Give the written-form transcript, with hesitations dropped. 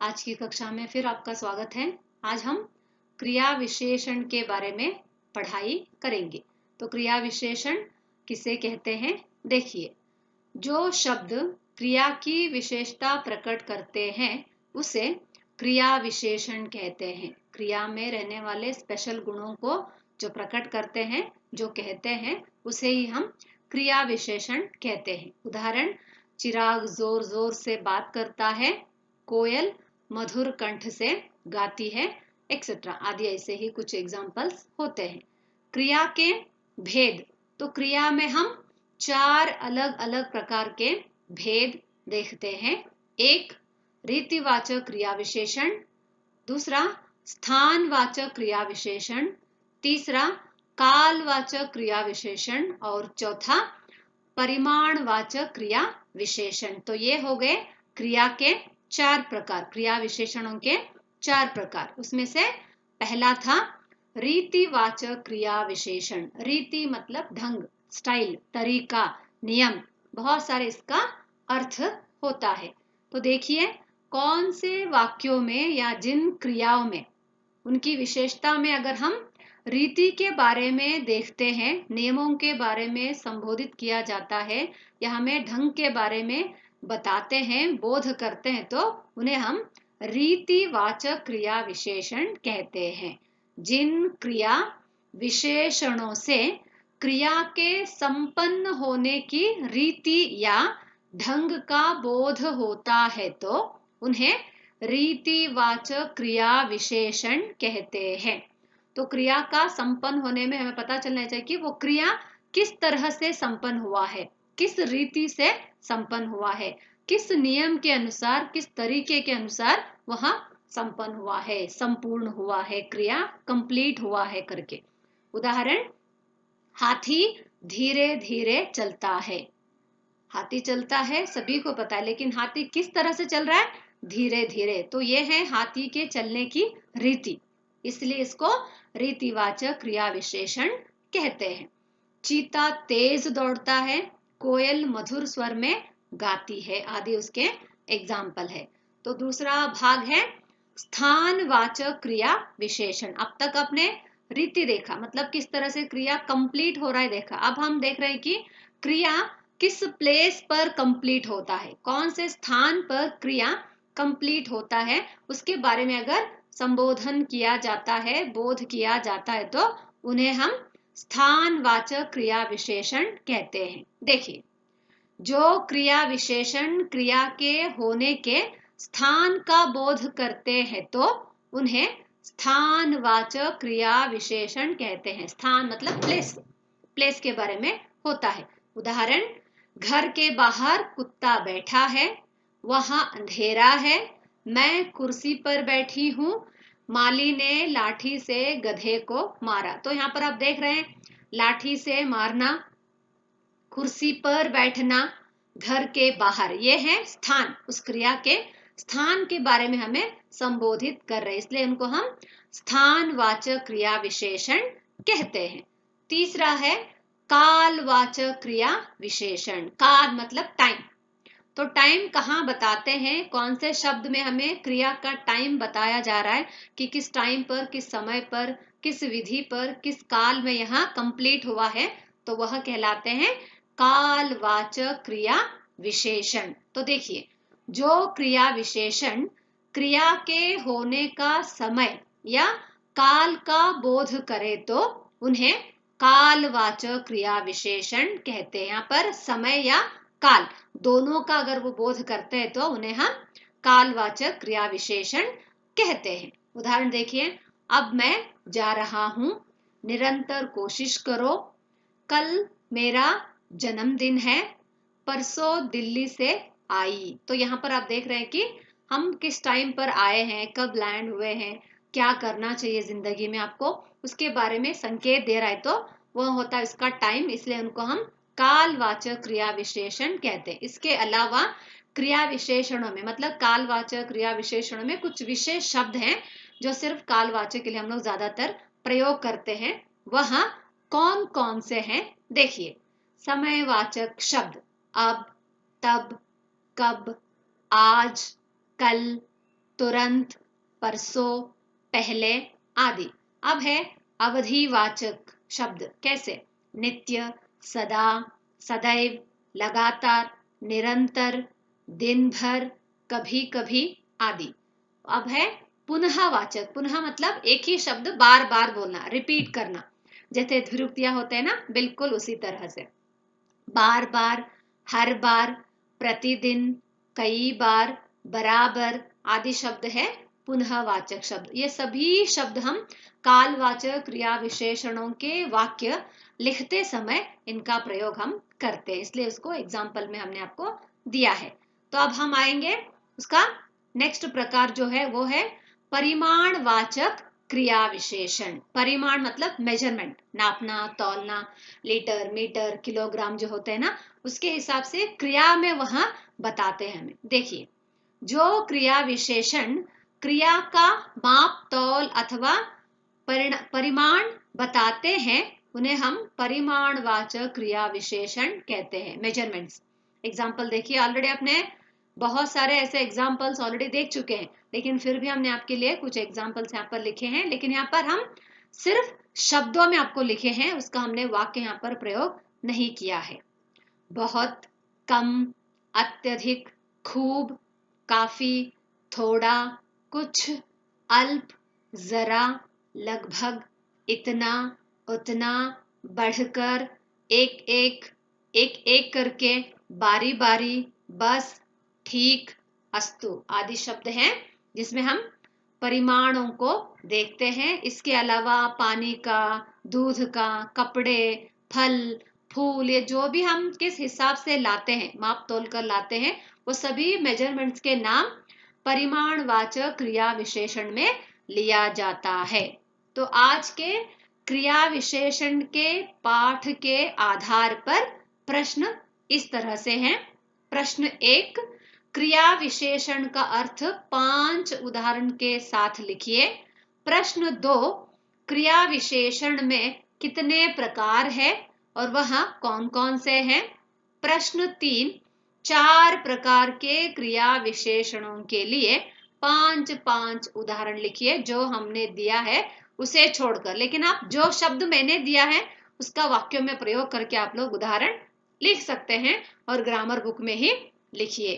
आज की कक्षा में फिर आपका स्वागत है। आज हम क्रिया विशेषण के बारे में पढ़ाई करेंगे। तो क्रिया विशेषण किसे कहते हैं? देखिए, जो शब्द क्रिया की विशेषता प्रकट करते हैं उसे क्रिया विशेषण कहते हैं। क्रिया में रहने वाले स्पेशल गुणों को जो प्रकट करते हैं, जो कहते हैं, उसे ही हम क्रिया विशेषण कहते हैं। उदाहरण, चिराग जोर जोर से बात करता है, कोयल मधुर कंठ से गाती है, एक्सेट्रा आदि ऐसे ही कुछ एग्जाम्पल्स होते हैं। क्रिया के भेद, तो क्रिया में हम 4 अलग अलग प्रकार के भेद देखते हैं। एक, रीतिवाचक क्रिया विशेषण। दूसरा, स्थानवाचक क्रिया विशेषण। तीसरा, कालवाचक क्रिया विशेषण। और चौथा, परिमाणवाचक क्रिया विशेषण। तो ये हो गए क्रिया के 4 प्रकार, क्रिया विशेषणों के 4 प्रकार। उसमें से पहला था रीतिवाचक क्रिया विशेषण। रीति मतलब ढंग, स्टाइल, तरीका, नियम, बहुत सारे इसका अर्थ होता है। तो देखिए, कौन से वाक्यों में या जिन क्रियाओं में उनकी विशेषता में अगर हम रीति के बारे में देखते हैं, नियमों के बारे में संबोधित किया जाता है या हमें ढंग के बारे में बताते हैं, बोध करते हैं, तो उन्हें हम रीतिवाचक क्रिया विशेषण कहते हैं। जिन क्रिया विशेषणों से क्रिया के संपन्न होने की रीति या ढंग का बोध होता है तो उन्हें रीतिवाचक क्रिया विशेषण कहते हैं। तो क्रिया का संपन्न होने में हमें पता चलना चाहिए कि वो क्रिया किस तरह से संपन्न हुआ है, किस रीति से संपन्न हुआ है, किस नियम के अनुसार, किस तरीके के अनुसार वह संपन्न हुआ है, संपूर्ण हुआ है, क्रिया कंप्लीट हुआ है करके। उदाहरण, हाथी धीरे धीरे चलता है। हाथी चलता है सभी को पता है, लेकिन हाथी किस तरह से चल रहा है? धीरे धीरे। तो ये है हाथी के चलने की रीति, इसलिए इसको रीतिवाचक क्रिया विशेषण कहते हैं। चीता तेज दौड़ता है, कोयल मधुर स्वर में गाती है, आदि उसके एग्जाम्पल है। तो दूसरा भाग है स्थानवाचक क्रिया विशेषण। अब तक आपने रीति देखा, मतलब किस तरह से क्रिया कंप्लीट हो रहा है देखा। अब हम देख रहे हैं कि क्रिया किस प्लेस पर कंप्लीट होता है, कौन से स्थान पर क्रिया कंप्लीट होता है, उसके बारे में अगर संबोधन किया जाता है, बोध किया जाता है, तो उन्हें हम स्थानवाचक क्रिया विशेषण कहते हैं। देखिए, जो क्रिया विशेषण क्रिया के होने के स्थान का बोध करते हैं तो उन्हें स्थानवाचक क्रिया विशेषण कहते हैं। स्थान मतलब प्लेस, प्लेस के बारे में होता है। उदाहरण, घर के बाहर कुत्ता बैठा है, वहां अंधेरा है, मैं कुर्सी पर बैठी हूँ, माली ने लाठी से गधे को मारा। तो यहाँ पर आप देख रहे हैं, लाठी से मारना, कुर्सी पर बैठना, घर के बाहर, ये है स्थान। उस क्रिया के स्थान के बारे में हमें संबोधित कर रहे हैं, इसलिए उनको हम स्थानवाचक क्रिया विशेषण कहते हैं। तीसरा है कालवाचक क्रिया विशेषण। काल मतलब टाइम। तो टाइम कहाँ बताते हैं, कौन से शब्द में हमें क्रिया का टाइम बताया जा रहा है कि किस टाइम पर, किस समय पर, किस विधि पर, किस काल में यहाँ कंप्लीट हुआ है, तो वह कहलाते हैं कालवाचक क्रिया विशेषण। तो देखिए, जो क्रिया विशेषण क्रिया के होने का समय या काल का बोध करे तो उन्हें कालवाचक क्रिया विशेषण कहते हैं। यहाँ पर समय या काल दोनों का अगर वो बोध करते हैं तो उन्हें हम कालवाचक क्रिया विशेषण कहते हैं। उदाहरण देखिए, अब मैं जा रहा हूं, निरंतर कोशिश करो, कल मेरा जन्मदिन है, परसों दिल्ली से आई। तो यहाँ पर आप देख रहे हैं कि हम किस टाइम पर आए हैं, कब लैंड हुए हैं, क्या करना चाहिए जिंदगी में आपको, उसके बारे में संकेत दे रहा है, तो वह होता है इसका टाइम, इसलिए उनको हम कालवाचक क्रिया विशेषण कहते हैं। इसके अलावा क्रिया विशेषणों में, मतलब कालवाचक क्रिया विशेषणों में कुछ विशेष शब्द हैं जो सिर्फ कालवाचक के लिए हम लोग ज्यादातर प्रयोग करते हैं। वह कौन कौन से हैं? देखिए, समयवाचक शब्द अब, तब, कब, आज, कल, तुरंत, परसों, पहले आदि। अब है अवधिवाचक शब्द। कैसे? नित्य, सदा, सदैव, लगातार, निरंतर, दिन भर, कभी कभी आदि। अब है पुनःवाचक। पुनः मतलब एक ही शब्द बार बार बोलना, रिपीट करना, जैसे द्विरुक्तियां होते हैं ना, बिल्कुल उसी तरह से। बार बार, हर बार, प्रतिदिन, कई बार, बराबर आदि शब्द है पुनःवाचक शब्द। ये सभी शब्द हम कालवाचक क्रिया विशेषणों के वाक्य लिखते समय इनका प्रयोग हम करते हैं, इसलिए उसको एग्जाम्पल में हमने आपको दिया है। तो अब हम आएंगे उसका नेक्स्ट प्रकार जो है वो है परिमाणवाचक क्रिया विशेषण। परिमाण मतलब मेजरमेंट, नापना, तौलना, लीटर, मीटर, किलोग्राम जो होते हैं ना, उसके हिसाब से क्रिया में वहां बताते हैं हमें। देखिए, जो क्रिया विशेषण क्रिया का माप, तौल अथवा परिमाण बताते हैं उन्हें हम परिमाणवाचक क्रिया विशेषण कहते हैं, मेजरमेंट्स। एग्जाम्पल देखिए, ऑलरेडी आपने बहुत सारे ऐसे एग्जाम्पल्स ऑलरेडी देख चुके हैं, लेकिन फिर भी हमने आपके लिए कुछ एग्जाम्पल्स यहाँ पर लिखे हैं, लेकिन यहाँ पर हम सिर्फ शब्दों में आपको लिखे हैं, उसका हमने वाक्य यहाँ पर प्रयोग नहीं किया है। बहुत, कम, अत्यधिक, खूब, काफी, थोड़ा, कुछ, अल्प, जरा, लगभग, इतना, उतना, बढ़कर, एक एक, एक एक करके, बारी बारी, बस, ठीक, अस्तु आदि शब्द हैं जिसमें हम परिमाणों को देखते हैं। इसके अलावा पानी का, दूध का, कपड़े, फल, फूल, ये जो भी हम किस हिसाब से लाते हैं, माप तोल कर लाते हैं, वो सभी मेजरमेंट्स के नाम परिमाणवाचक क्रिया विशेषण में लिया जाता है। तो आज के क्रिया विशेषण के पाठ के आधार पर प्रश्न इस तरह से हैं। प्रश्न 1, क्रिया विशेषण का अर्थ 5 उदाहरण के साथ लिखिए। प्रश्न 2, क्रिया विशेषण में कितने प्रकार है और वह कौन कौन से हैं। प्रश्न 3, 4 प्रकार के क्रिया विशेषणों के लिए 5 उदाहरण लिखिए, जो हमने दिया है उसे छोड़कर, लेकिन आप जो शब्द मैंने दिया है उसका वाक्यों में प्रयोग करके आप लोग उदाहरण लिख सकते हैं और ग्रामर बुक में ही लिखिए।